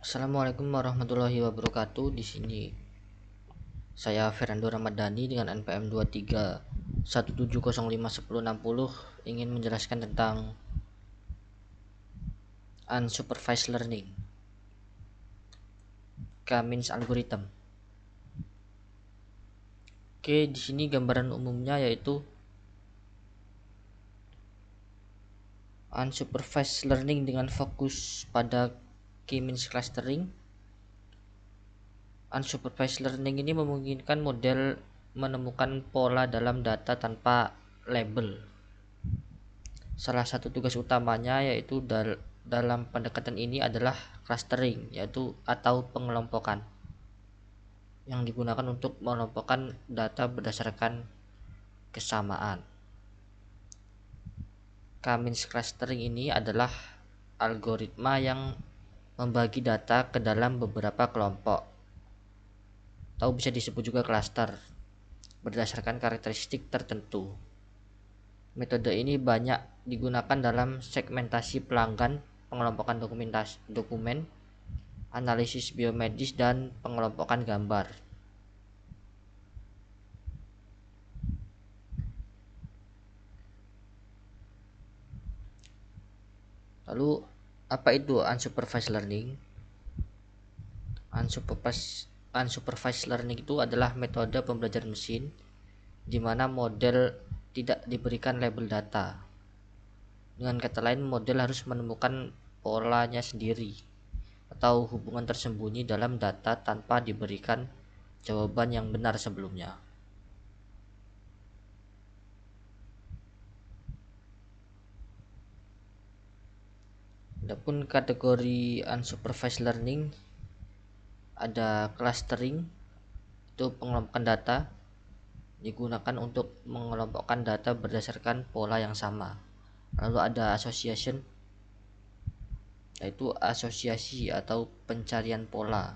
Assalamualaikum warahmatullahi wabarakatuh. Di sini saya Ferando Ramadhani dengan NPM 2317051060 ingin menjelaskan tentang unsupervised learning, K-means algorithm. Oke, di sini gambaran umumnya yaitu unsupervised learning dengan fokus pada K-means clustering. Unsupervised learning ini memungkinkan model menemukan pola dalam data tanpa label. Salah satu tugas utamanya yaitu dalam pendekatan ini adalah clustering, yaitu atau pengelompokan yang digunakan untuk mengelompokkan data berdasarkan kesamaan. K-means clustering ini adalah algoritma yang membagi data ke dalam beberapa kelompok atau bisa disebut juga cluster berdasarkan karakteristik tertentu. Metode ini banyak digunakan dalam segmentasi pelanggan, pengelompokan dokumen, analisis biomedis, dan pengelompokan gambar. Lalu, apa itu unsupervised learning? Unsupervised learning itu adalah metode pembelajaran mesin di mana model tidak diberikan label data. Dengan kata lain, model harus menemukan polanya sendiri atau hubungan tersembunyi dalam data tanpa diberikan jawaban yang benar sebelumnya. Adapun kategori unsupervised learning ada clustering, itu pengelompokan data digunakan untuk mengelompokkan data berdasarkan pola yang sama. Lalu ada association, yaitu asosiasi atau pencarian pola,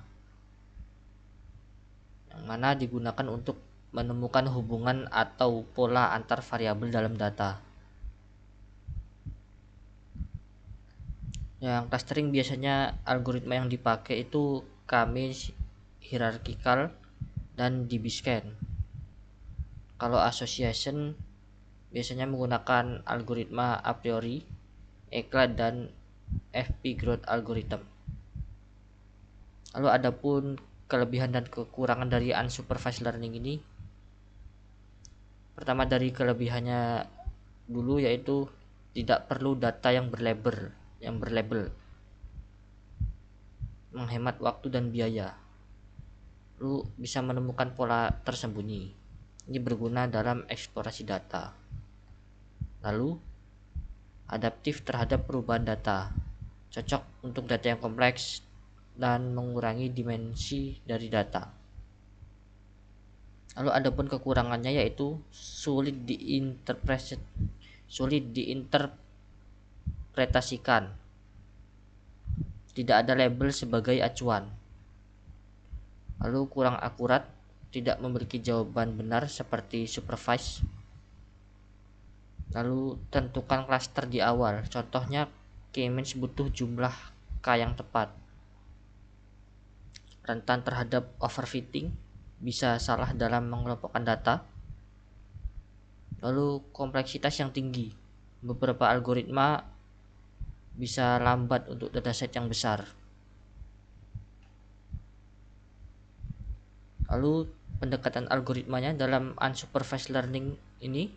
yang mana digunakan untuk menemukan hubungan atau pola antar variabel dalam data. Yang clustering biasanya algoritma yang dipakai itu K-means, hierarchical, dan DB-scan. Kalau association biasanya menggunakan algoritma a priori, ECLA, dan FP growth algorithm. Lalu adapun kelebihan dan kekurangan dari unsupervised learning ini. Pertama, dari kelebihannya dulu yaitu tidak perlu data yang berlabel, menghemat waktu dan biaya. Lalu bisa menemukan pola tersembunyi. Ini berguna dalam eksplorasi data. Lalu adaptif terhadap perubahan data, cocok untuk data yang kompleks dan mengurangi dimensi dari data. Lalu adapun kekurangannya yaitu sulit diinterpretasikan, tidak ada label sebagai acuan, lalu kurang akurat, tidak memiliki jawaban benar seperti supervised. Lalu tentukan cluster di awal, contohnya K-means butuh jumlah K yang tepat. Rentan terhadap overfitting, bisa salah dalam mengelompokkan data. Lalu kompleksitas yang tinggi, beberapa algoritma bisa lambat untuk dataset yang besar. Lalu pendekatan algoritmanya dalam unsupervised learning ini,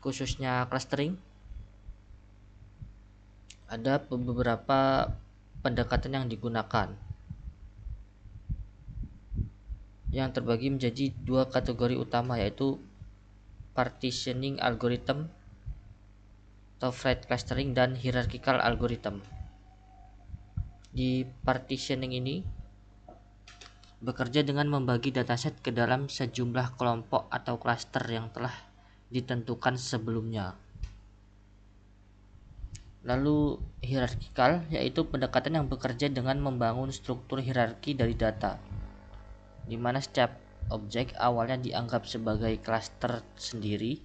khususnya clustering, ada beberapa pendekatan yang digunakan yang terbagi menjadi dua kategori utama, yaitu partitioning algorithm atau Freight clustering dan hierarchical algorithm. Di partitioning ini bekerja dengan membagi dataset ke dalam sejumlah kelompok atau klaster yang telah ditentukan sebelumnya. Lalu hierarchical yaitu pendekatan yang bekerja dengan membangun struktur hierarki dari data, di mana setiap objek awalnya dianggap sebagai klaster sendiri,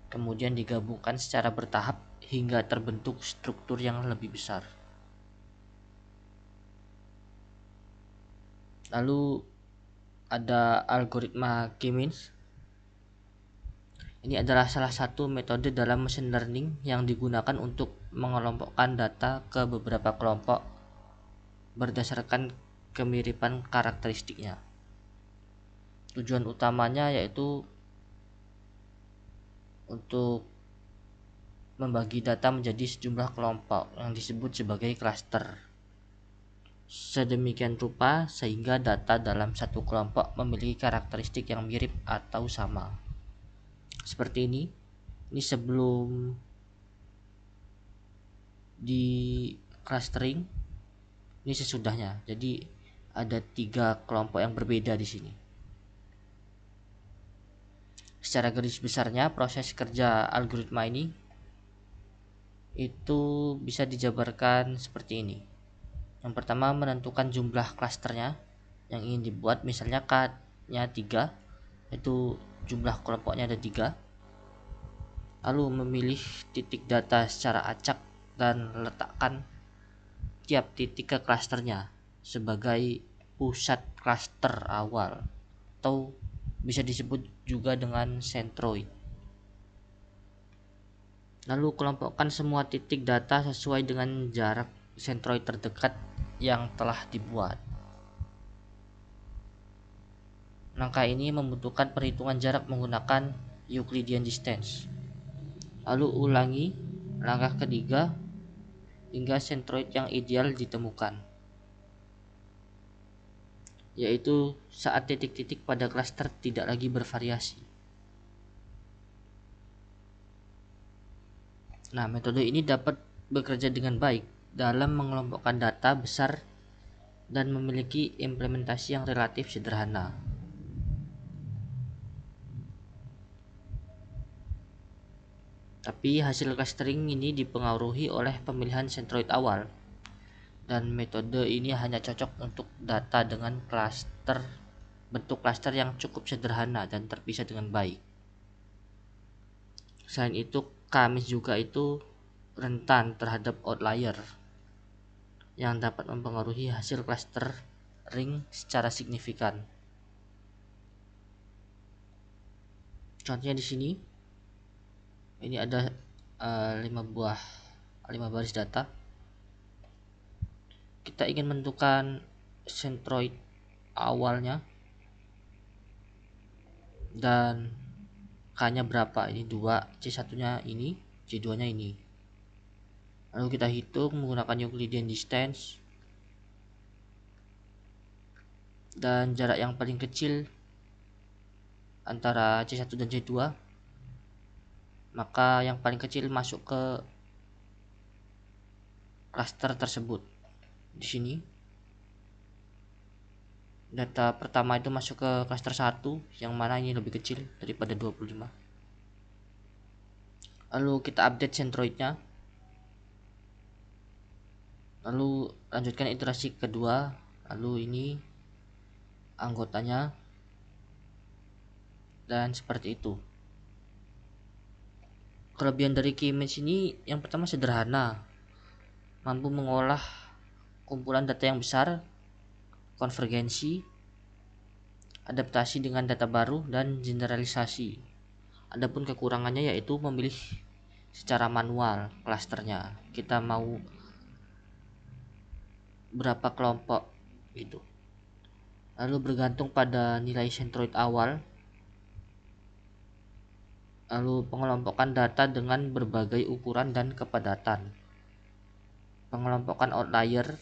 kemudian digabungkan secara bertahap hingga terbentuk struktur yang lebih besar. Lalu ada algoritma K-means. Ini adalah salah satu metode dalam machine learning yang digunakan untuk mengelompokkan data ke beberapa kelompok berdasarkan kemiripan karakteristiknya. Tujuan utamanya yaitu untuk membagi data menjadi sejumlah kelompok yang disebut sebagai cluster. Sedemikian rupa sehingga data dalam satu kelompok memiliki karakteristik yang mirip atau sama. Seperti ini. Ini sebelum di clustering, ini sesudahnya. Jadi ada 3 kelompok yang berbeda di sini. Secara garis besarnya proses kerja algoritma ini itu bisa dijabarkan seperti ini. Yang pertama menentukan jumlah klasternya yang ingin dibuat, misalnya K-nya 3, itu jumlah kelompoknya ada 3. Lalu memilih titik data secara acak dan letakkan tiap titik ke klasternya sebagai pusat klaster awal, atau bisa disebut juga dengan centroid. Lalu kelompokkan semua titik data sesuai dengan jarak centroid terdekat yang telah dibuat. Langkah ini membutuhkan perhitungan jarak menggunakan Euclidean distance. Lalu ulangi langkah ketiga hingga centroid yang ideal ditemukan, yaitu saat titik-titik pada klaster tidak lagi bervariasi. Nah, metode ini dapat bekerja dengan baik dalam mengelompokkan data besar dan memiliki implementasi yang relatif sederhana. Tapi hasil clustering ini dipengaruhi oleh pemilihan centroid awal, dan metode ini hanya cocok untuk data dengan bentuk klaster yang cukup sederhana dan terpisah dengan baik. Selain itu, K-means juga itu rentan terhadap outlier yang dapat mempengaruhi hasil clustering secara signifikan. Contohnya di sini, ini ada 5 baris data. Kita ingin menentukan centroid awalnya dan K-nya berapa. Ini 2, C1-nya ini, C2-nya ini. Lalu kita hitung menggunakan Euclidean distance, dan jarak yang paling kecil antara C1 dan C2, maka yang paling kecil masuk ke klaster tersebut. Di sini data pertama itu masuk ke klaster 1, yang mana ini lebih kecil daripada 25. Lalu kita update centroidnya. Lalu lanjutkan iterasi kedua. Lalu ini anggotanya, dan seperti itu. Kelebihan dari K-means ini yang pertama sederhana, mampu mengolah kumpulan data yang besar, konvergensi, adaptasi dengan data baru, dan generalisasi. Adapun kekurangannya yaitu memilih secara manual klasternya. Kita mau berapa kelompok gitu. Lalu bergantung pada nilai centroid awal. Lalu pengelompokan data dengan berbagai ukuran dan kepadatan. Pengelompokan outlier,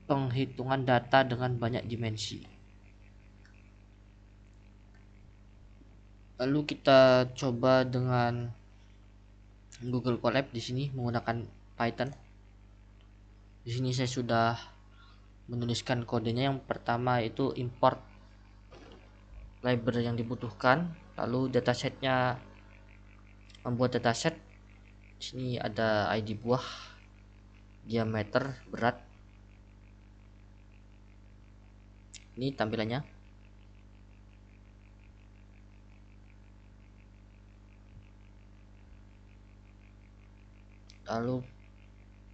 penghitungan data dengan banyak dimensi. Lalu kita coba dengan Google Colab di sini menggunakan Python. Di sini saya sudah menuliskan kodenya. Yang pertama itu import library yang dibutuhkan, lalu datasetnya, membuat dataset. Di sini ada ID buah, diameter, berat. Ini tampilannya. Lalu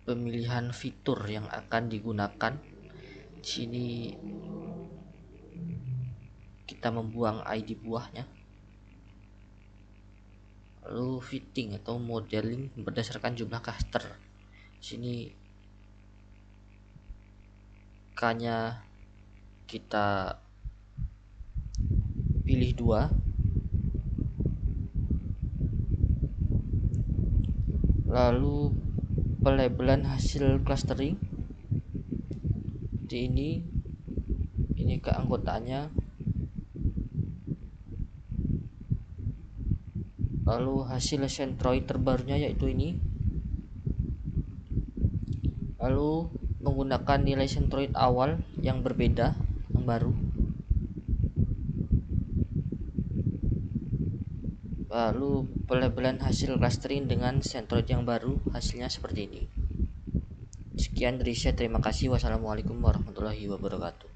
pemilihan fitur yang akan digunakan, Di sini kita membuang ID buahnya, lalu fitting atau modeling berdasarkan jumlah caster. Di sini K-nya kita pilih 2, lalu pelabelan hasil clustering di ini keanggotaannya, lalu hasil centroid terbarunya yaitu ini, lalu menggunakan nilai centroid awal yang berbeda, yang baru, lalu pelabelan hasil clustering dengan centroid yang baru, hasilnya seperti ini. Sekian dari saya, terima kasih. Wassalamualaikum warahmatullahi wabarakatuh.